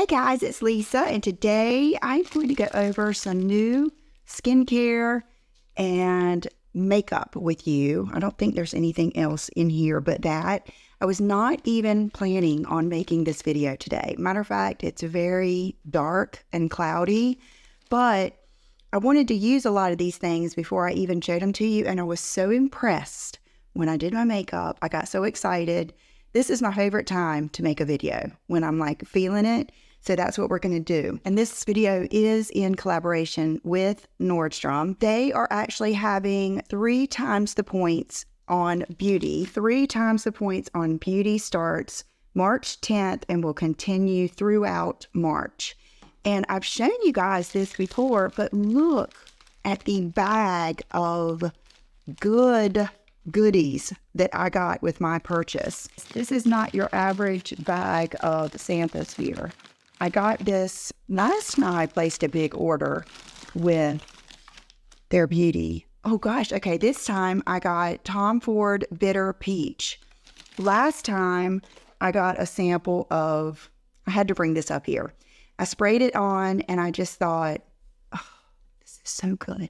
Hey guys, it's Lisa, and today I'm going to go over some new skincare and makeup with you. I don't think there's anything else in here but that. I was not even planning on making this video today. Matter of fact, it's very dark and cloudy, but I wanted to use a lot of these things before I even showed them to you, and I was so impressed when I did my makeup. I got so excited. This is my favorite time to make a video, when I'm like feeling it. So that's what we're going to do. And this video is in collaboration with Nordstrom. They are actually having 3 times the points on beauty. 3 times the points on beauty starts March 10th and will continue throughout March. And I've shown you guys this before, but look at the bag of goodies that I got with my purchase. This is not your average bag of Santhosphere. I got this last time I placed a big order with their beauty. Oh gosh, okay, this time I got Tom Ford Bitter Peach. Last time I got a sample of, I had to bring this up here. I sprayed it on and I just thought, oh, this is so good.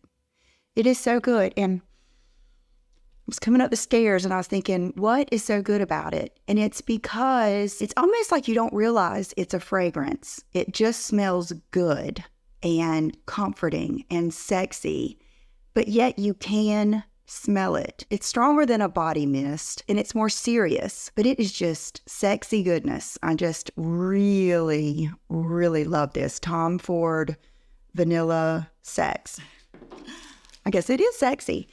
It is so good. And I was coming up the stairs and I was thinking, what is so good about it? And it's because it's almost like you don't realize it's a fragrance. It just smells good and comforting and sexy, but yet you can smell it. It's stronger than a body mist and it's more serious, but it is just sexy goodness. I just really, really love this Tom Ford Vanilla Sex. I guess it is sexy.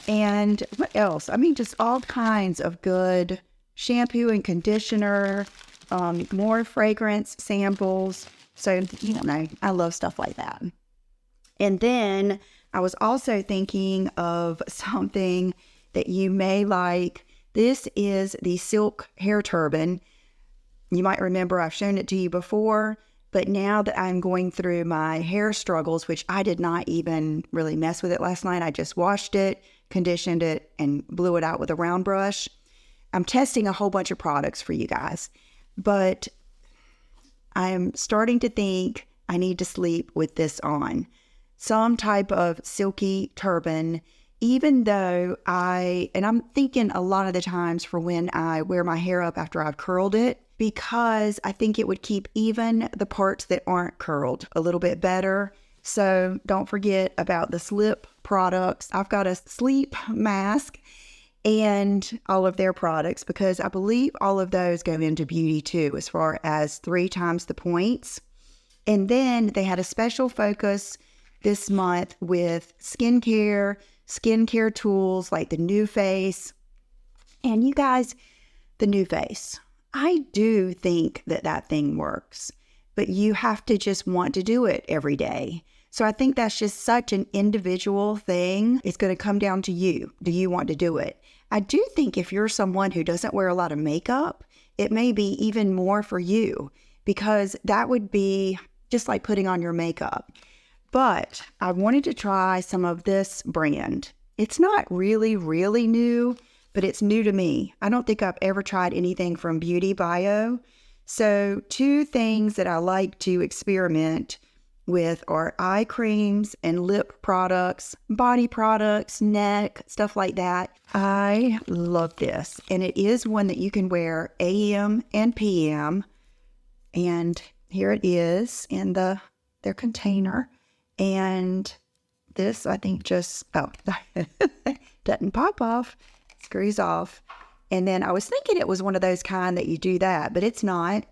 And what else? I mean, just all kinds of good shampoo and conditioner, more fragrance samples. So, you know, I love stuff like that. And then I was also thinking of something that you may like. This is the Silk Hair Turban. You might remember I've shown it to you before, but now that I'm going through my hair struggles, which I did not even really mess with it last night, I just washed it, conditioned it, and blew it out with a round brush. I'm testing a whole bunch of products for you guys, but I'm starting to think I need to sleep with this on. Some type of silky turban, even though I'm thinking a lot of the times for when I wear my hair up after I've curled it, because I think it would keep even the parts that aren't curled a little bit better. So don't forget about the slip products. I've got a sleep mask and all of their products because I believe all of those go into beauty too, as far as 3 times the points. And then they had a special focus this month with skincare tools like the New Face. And you guys, the New Face, I do think that thing works, but you have to just want to do it every day. So I think that's just such an individual thing. It's going to come down to you. Do you want to do it? I do think if you're someone who doesn't wear a lot of makeup, it may be even more for you because that would be just like putting on your makeup. But I wanted to try some of this brand. It's not really, really new, but it's new to me. I don't think I've ever tried anything from Beauty Bio. So 2 things that I like to experiment with are eye creams and lip products, body products, neck, stuff like that. I love this. And it is one that you can wear AM and PM. And here it is in their container. And this, I think, just, doesn't pop off, screws off. And then I was thinking it was one of those kind that you do that, but it's not.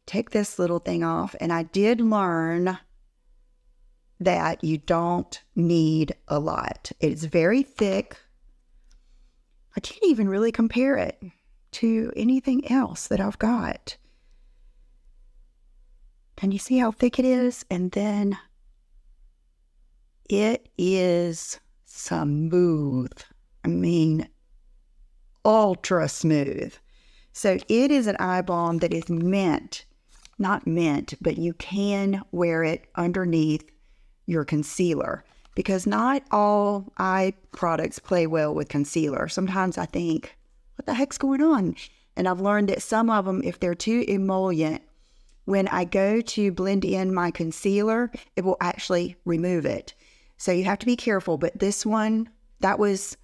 Take this little thing off. And I did learn that you don't need a lot. It's very thick. I can't even really compare it to anything else that I've got. Can you see how thick it is? And then it is smooth. I mean, ultra smooth. So it is an eye balm that is not meant, but you can wear it underneath your concealer because not all eye products play well with concealer. Sometimes I think, what the heck's going on? And I've learned that some of them, if they're too emollient, when I go to blend in my concealer, it will actually remove it. So you have to be careful. But this one, that was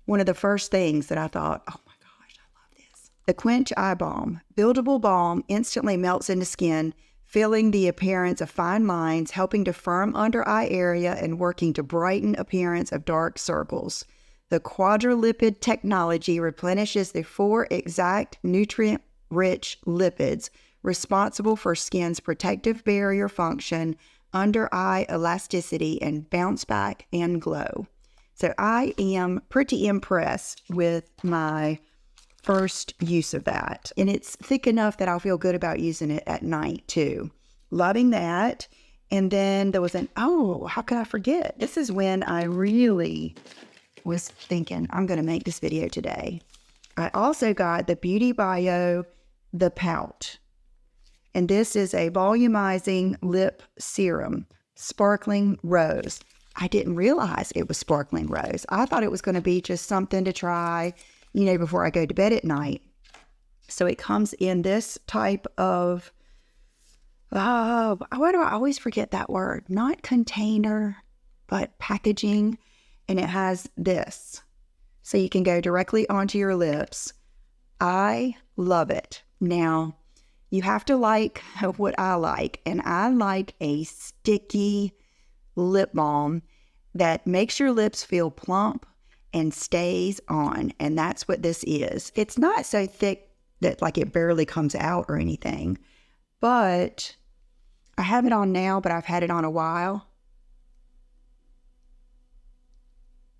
one of the first things that I thought, oh my gosh, I love this. The Quench Eye Balm. Buildable balm instantly melts into skin, filling the appearance of fine lines, helping to firm under eye area and working to brighten appearance of dark circles. The quadrilipid technology replenishes the 4 exact nutrient-rich lipids responsible for skin's protective barrier function, under eye elasticity, and bounce back and glow. So I am pretty impressed with my first use of that. And it's thick enough that I'll feel good about using it at night too. Loving that. And then there was how could I forget? This is when I really was thinking, I'm going to make this video today. I also got the Beauty Bio The Pout. And this is a volumizing lip serum, sparkling rose. I didn't realize it was sparkling rose. I thought it was going to be just something to try, before I go to bed at night. So it comes in this type of, why do I always forget that word? Not container, but packaging. And it has this. So you can go directly onto your lips. I love it. Now, you have to like what I like. And I like a sticky lip balm that makes your lips feel plump and stays on. And that's what this is. It's not so thick that like it barely comes out or anything. But I have it on now, but I've had it on a while.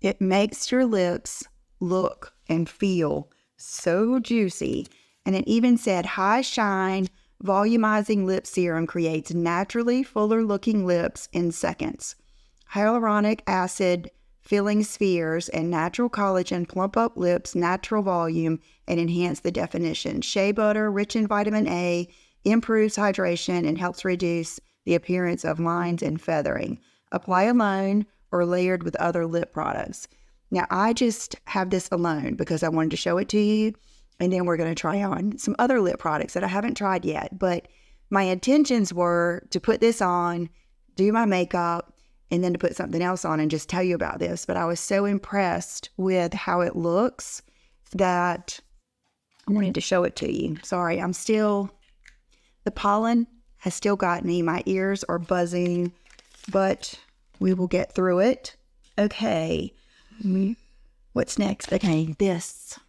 It makes your lips look and feel so juicy. And it even said, high shine, volumizing lip serum creates naturally fuller looking lips in seconds. Hyaluronic acid filling spheres and natural collagen plump up lips, natural volume, and enhance the definition. Shea butter, rich in vitamin A, improves hydration and helps reduce the appearance of lines and feathering. Apply alone or layered with other lip products. Now, I just have this alone because I wanted to show it to you. And then we're going to try on some other lip products that I haven't tried yet. But my intentions were to put this on, do my makeup, and then to put something else on and just tell you about this. But I was so impressed with how it looks that I wanted to show it to you. Sorry, the pollen has still got me. My ears are buzzing, but we will get through it. Okay, what's next? Okay, this.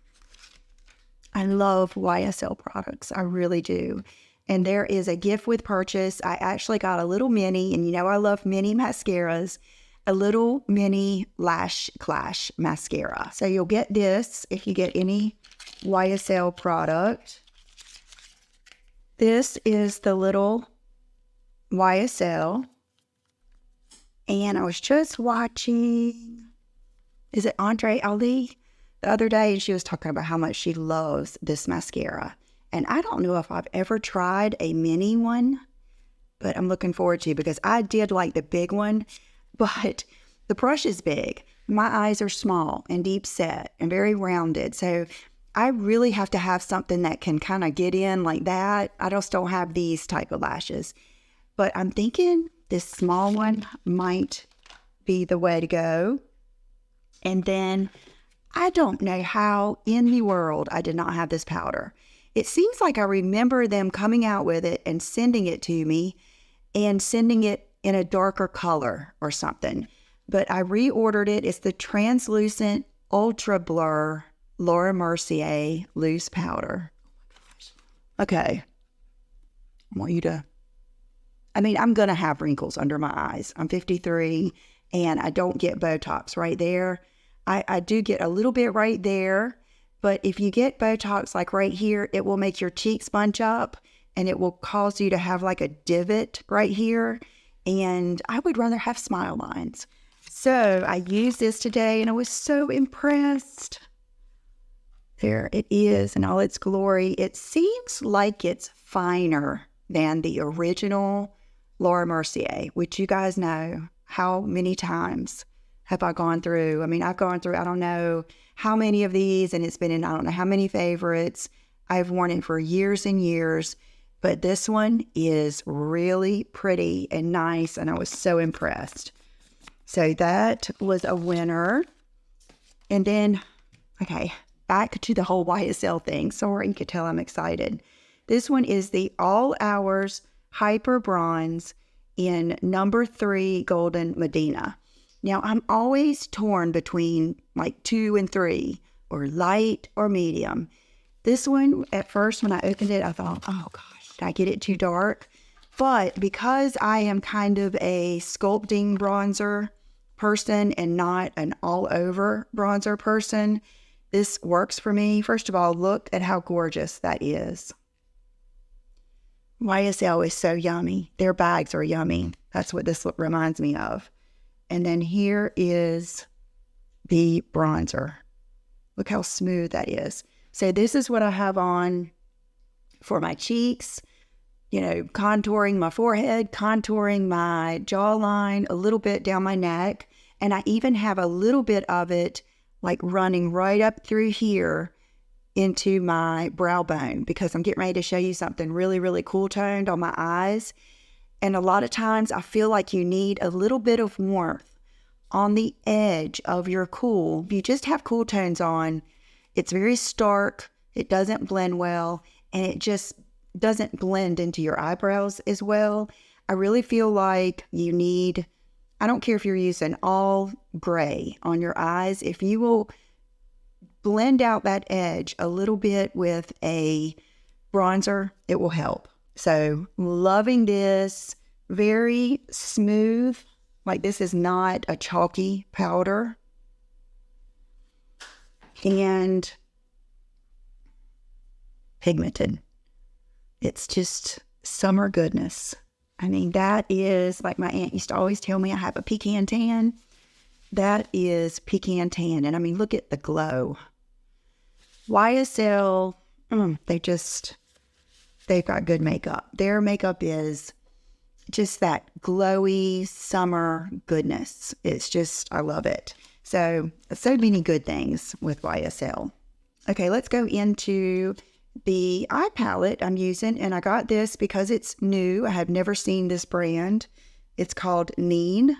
I love YSL products. I really do. And there is a gift with purchase. I actually got a little mini, and I love mini mascaras, a little mini Lash Clash mascara. So you'll get this if you get any YSL product. This is the little YSL. And I was just watching, is it Andre Ali? The other day, and she was talking about how much she loves this mascara. And I don't know if I've ever tried a mini one, but I'm looking forward to, because I did like the big one, but the brush is big. My eyes are small and deep set and very rounded. So I really have to have something that can kind of get in like that. I just don't have these type of lashes. But I'm thinking this small one might be the way to go. And then I don't know how in the world I did not have this powder. It seems like I remember them coming out with it and sending it to me and sending it in a darker color or something. But I reordered it. It's the translucent Ultra Blur Laura Mercier loose powder. Okay. I want you to, I'm going to have wrinkles under my eyes. I'm 53 and I don't get Botox right there. I do get a little bit right there, but if you get Botox like right here, it will make your cheeks bunch up and it will cause you to have like a divot right here. And I would rather have smile lines. So I used this today and I was so impressed. There it is in all its glory. It seems like it's finer than the original Laura Mercier, which you guys know how many times have I gone through. I've gone through, I don't know how many of these, and it's been in I don't know how many favorites. I've worn it for years and years, but this one is really pretty and nice, and I was so impressed. So that was a winner. And then, okay, back to the whole YSL thing. Sorry, you could tell I'm excited. This one is the All Hours Hyper Bronze in number 3 Golden Medina. Now, I'm always torn between like 2 and 3, or light or medium. This one, at first, when I opened it, I thought, oh gosh, did I get it too dark? But because I am kind of a sculpting bronzer person and not an all-over bronzer person, this works for me. First of all, look at how gorgeous that is. YSL is so yummy. Their bags are yummy. That's what this look reminds me of. And then here is the bronzer. Look how smooth that is. So this is what I have on for my cheeks, you know, contouring my forehead, contouring my jawline, a little bit down my neck. And I even have a little bit of it like running right up through here into my brow bone, because I'm getting ready to show you something really, really cool toned on my eyes. And a lot of times I feel like you need a little bit of warmth on the edge of your cool. If you just have cool tones on, it's very stark, it doesn't blend well, and it just doesn't blend into your eyebrows as well. I really feel like you need, I don't care if you're using all gray on your eyes, if you will blend out that edge a little bit with a bronzer, it will help. So loving this, very smooth, like this is not a chalky powder. And pigmented. It's just summer goodness. I mean, that is, like my aunt used to always tell me, I have a pecan tan. That is pecan tan. And I mean, look at the glow. YSL, they've got good makeup. Their makeup is just that glowy summer goodness. It's just, I love it. So many good things with YSL. Okay, let's go into the eye palette I'm using. And I got this because it's new. I have never seen this brand. It's called Neen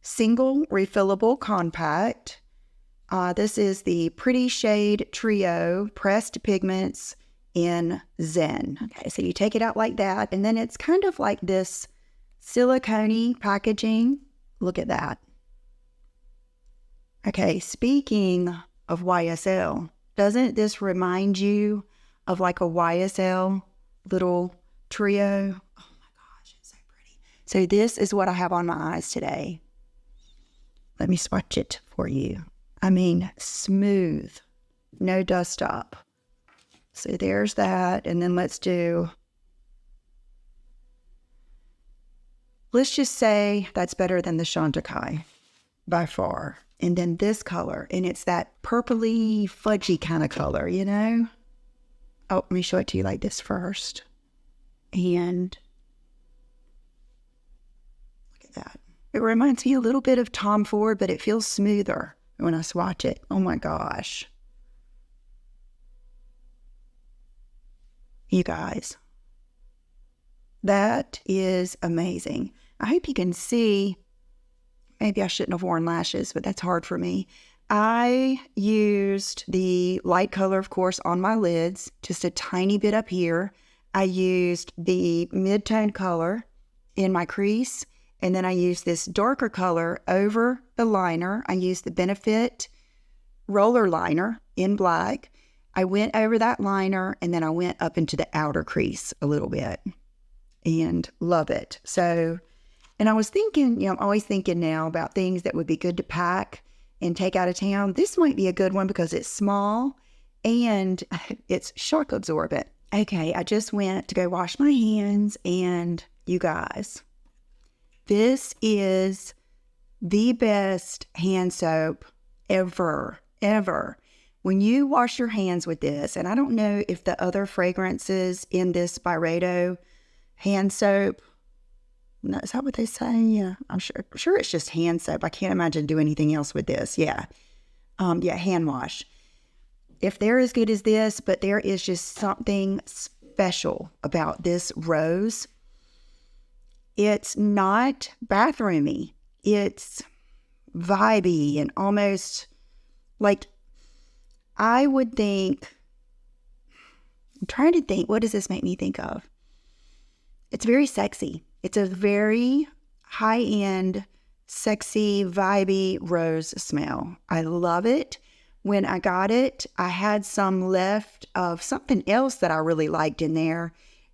Single Refillable Compact. This is the Pretty Shade Trio Pressed Pigments in Zen. Okay, so you take it out like that, and then it's kind of like this silicone packaging. Look at that. Okay, speaking of YSL, doesn't this remind you of like a YSL little trio? Oh my gosh, it's so pretty. So this is what I have on my eyes today. Let me swatch it for you. I mean, smooth, no dust up. So there's that, and then let's just say that's better than the Chantecaille by far. And then this color, and it's that purpley, fudgy kind of color, you know? Oh, let me show it to you like this first. And look at that. It reminds me a little bit of Tom Ford, but it feels smoother when I swatch it. Oh my gosh. You guys, that is amazing. I hope you can see. Maybe I shouldn't have worn lashes, but that's hard for me. I used the light color, of course, on my lids, just a tiny bit up here. I used the mid-tone color in my crease, and then I used this darker color over the liner. I used the Benefit roller liner in black. I went over that liner, and then I went up into the outer crease a little bit, and love it. So, and I was thinking, I'm always thinking now about things that would be good to pack and take out of town. This might be a good one because it's small and it's shock absorbent. Okay, I just went to go wash my hands, and you guys, this is the best hand soap ever. When you wash your hands with this, and I don't know if the other fragrances in this Byredo hand soap, no, is that what they say? Yeah, I'm sure it's just hand soap. I can't imagine doing anything else with this. Yeah, hand wash. If they're as good as this, but there is just something special about this rose. It's not bathroomy. It's vibey and almost like I would think, I'm trying to think, what does this make me think of? It's very sexy. It's a very high-end, sexy, vibey rose smell. I love it. When I got it, I had some left of something else that I really liked in there.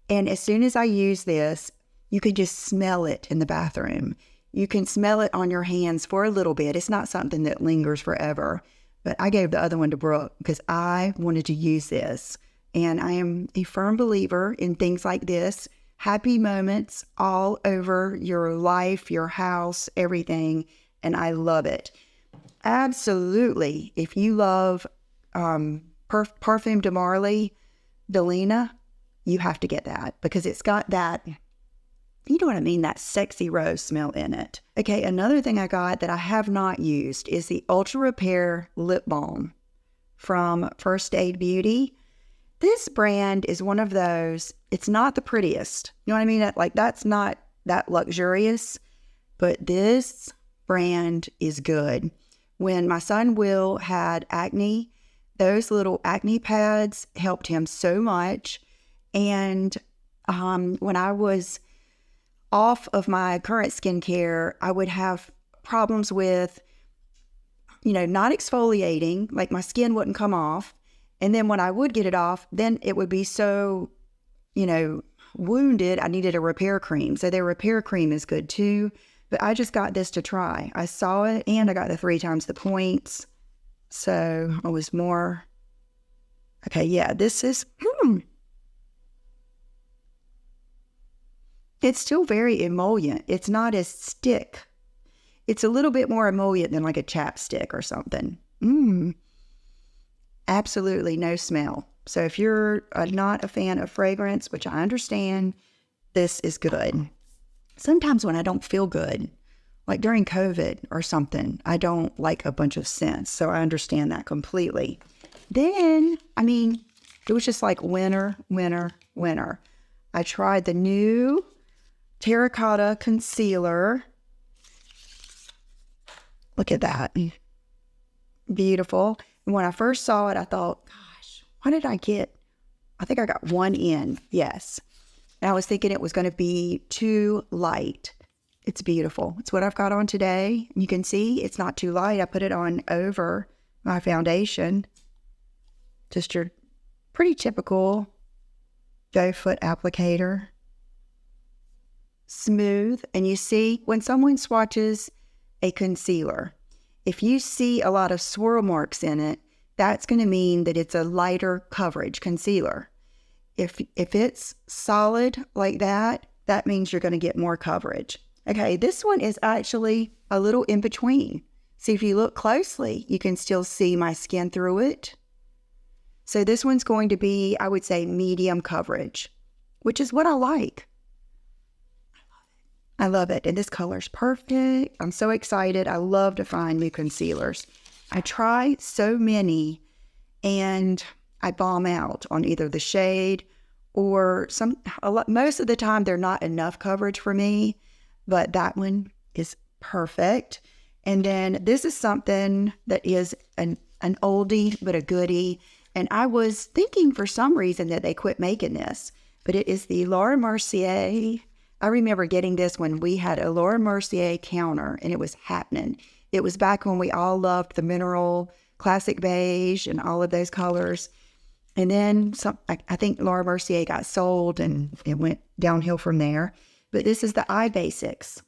And as soon as I used this, you could just smell it in the bathroom. You can smell it on your hands for a little bit. It's not something that lingers forever. But I gave the other one to Brooke because I wanted to use this. And I am a firm believer in things like this. Happy moments all over your life, your house, everything. And I love it. Absolutely. If you love Parfum de Marly, Delina, you have to get that because it's got that, you know what I mean, that sexy rose smell in it. Okay, another thing I got that I have not used is the Ultra Repair Lip Balm from First Aid Beauty. This brand is one of those, it's not the prettiest. You know what I mean? Like, that's not that luxurious, but this brand is good. When my son Will had acne, those little acne pads helped him so much. And when I was off of my current skincare, I would have problems with, not exfoliating, like my skin wouldn't come off. And then when I would get it off, then it would be so, wounded, I needed a repair cream. So their repair cream is good too. But I just got this to try. I saw it and I got the 3 times the points. So I was more, okay, yeah, this is, it's still very emollient. It's not as stick. It's a little bit more emollient than like a chapstick or something. Absolutely no smell. So if you're not a fan of fragrance, which I understand, this is good. Sometimes when I don't feel good, like during COVID or something, I don't like a bunch of scents. So I understand that completely. Then, it was just like winter, winter, winter. I tried the new terracotta concealer. Look at that. Beautiful. And when I first saw it, I thought, gosh, what did I get? I think I got one in. Yes. And I was thinking it was going to be too light. It's beautiful. It's what I've got on today. You can see it's not too light. I put it on over my foundation. Just your pretty typical doe foot applicator. Smooth. And you see, when someone swatches a concealer, if you see a lot of swirl marks in it, that's going to mean that it's a lighter coverage concealer. If it's solid like that, that means you're going to get more coverage. Okay, this one is actually a little in between. See, if you look closely, you can still see my skin through it. So this one's going to be, I would say, medium coverage, which is what I like. I love it. And this color's perfect. I'm so excited. I love to find new concealers. I try so many and I bomb out on either the shade or most of the time they're not enough coverage for me, but that one is perfect. And then this is something that is an oldie, but a goodie. And I was thinking for some reason that they quit making this, but it is the Laura Mercier. I remember getting this when we had a Laura Mercier counter and it was happening. It was back when we all loved the mineral classic beige and all of those colors. And then I think Laura Mercier got sold and it went downhill from there. But this is the Eye Basics.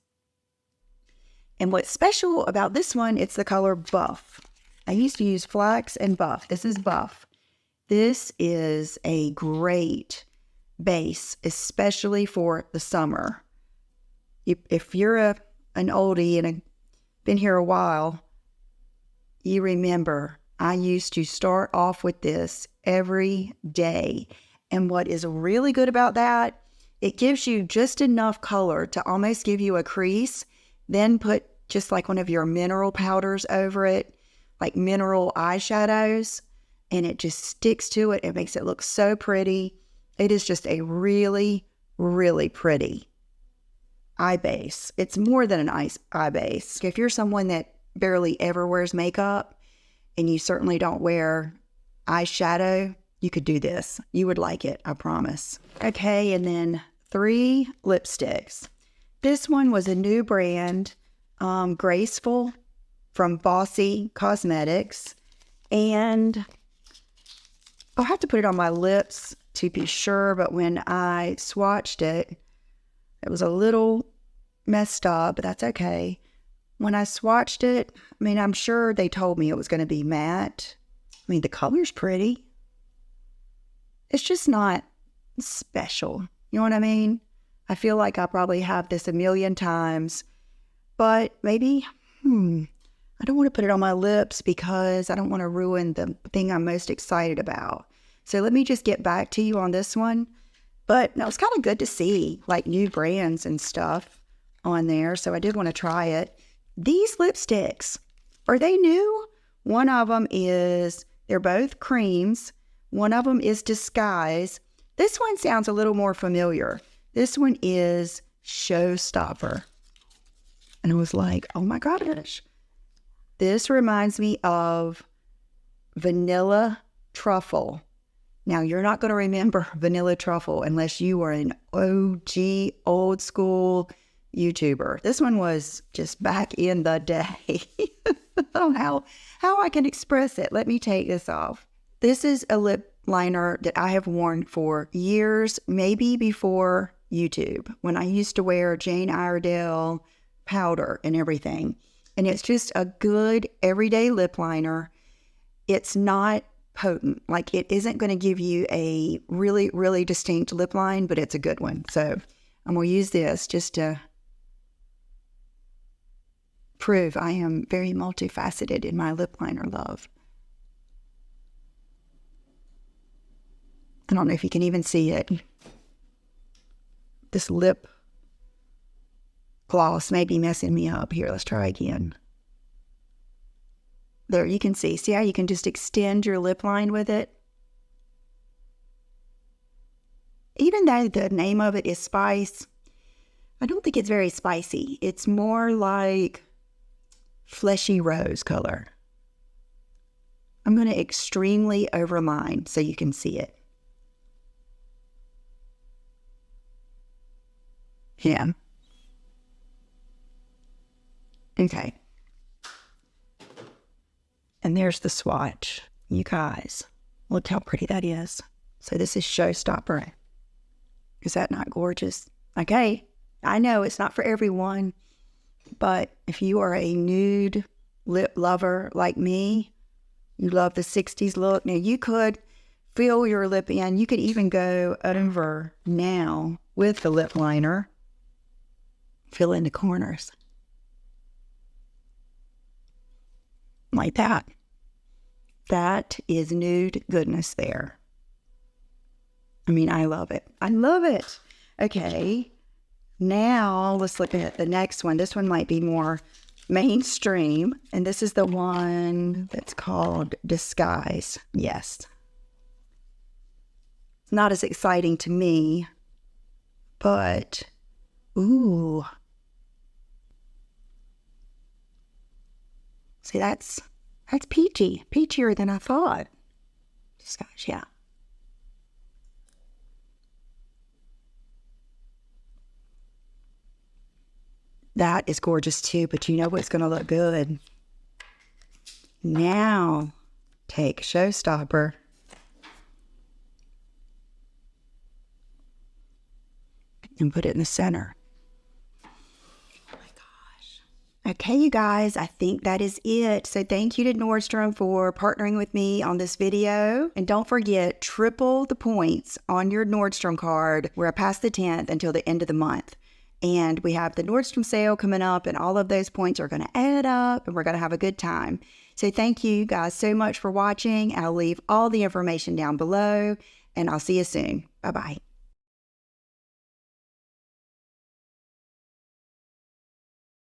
And what's special about this one, it's the color Buff. I used to use Flax and Buff. This is Buff. This is a great base, especially for the summer. If you're an oldie and been here a while, you remember I used to start off with this every day. And what is really good about that, it gives you just enough color to almost give you a crease, then put just like one of your mineral powders over it, like mineral eyeshadows, and it just sticks to it. It makes it look so pretty. It is just a really, really pretty eye base. It's more than an eye base. If you're someone that barely ever wears makeup and you certainly don't wear eyeshadow, you could do this. You would like it, I promise. Okay, and then 3 lipsticks. This one was a new brand, Graceful, from Bossy Cosmetics. And I'll have to put it on my lips to be sure, but when I swatched it, it was a little messed up, but that's okay. When I swatched it, I mean, I'm sure they told me it was going to be matte. I mean, the color's pretty. It's just not special. You know what I mean? I feel like I probably have this a million times, but maybe, I don't want to put it on my lips because I don't want to ruin the thing I'm most excited about. So let me just get back to you on this one. But no, it's kind of good to see like new brands and stuff on there. So I did want to try it. These lipsticks, are they new? One of them is, they're both creams. One of them is Disguise. This one sounds a little more familiar. This one is Showstopper. And I was like, oh my gosh. This reminds me of Vanilla Truffle. Now, you're not going to remember Vanilla Truffle unless you are an OG, old school YouTuber. This one was just back in the day. I don't know how I can express it. Let me take this off. This is a lip liner that I have worn for years, maybe before YouTube, when I used to wear Jane Iredale powder and everything. And it's just a good everyday lip liner. It's not potent. Like, it isn't going to give you a really, really distinct lip line, but it's a good one. So I'm going to use this just to prove I am very multifaceted in my lip liner love. I don't know if you can even see it. This lip gloss may be messing me up. Here, let's try again. There, you can see. See how you can just extend your lip line with it? Even though the name of it is Spice, I don't think it's very spicy. It's more like fleshy rose color. I'm going to extremely overline so you can see it. Yeah. Okay. And there's the swatch. You guys, look how pretty that is. So this is Showstopper. Is that not gorgeous? Okay. I know it's not for everyone, but if you are a nude lip lover like me, you love the 60s look. Now, you could fill your lip in. You could even go over now with the lip liner. Fill in the corners. Like that. That is nude goodness there. I mean, I love it. I love it. Okay. Now, let's look at the next one. This one might be more mainstream. And this is the one that's called Disguise. Yes. It's not as exciting to me, but, ooh. See, that's peachy. Peachier than I thought. Disguise, yeah. That is gorgeous too, but you know what's going to look good? Now, take Showstopper. And put it in the center. Okay, you guys, I think that is it. So thank you to Nordstrom for partnering with me on this video. And don't forget, triple the points on your Nordstrom card. We're past the 10th until the end of the month. And we have the Nordstrom sale coming up, and all of those points are going to add up, and we're going to have a good time. So thank you guys so much for watching. I'll leave all the information down below, and I'll see you soon. Bye-bye.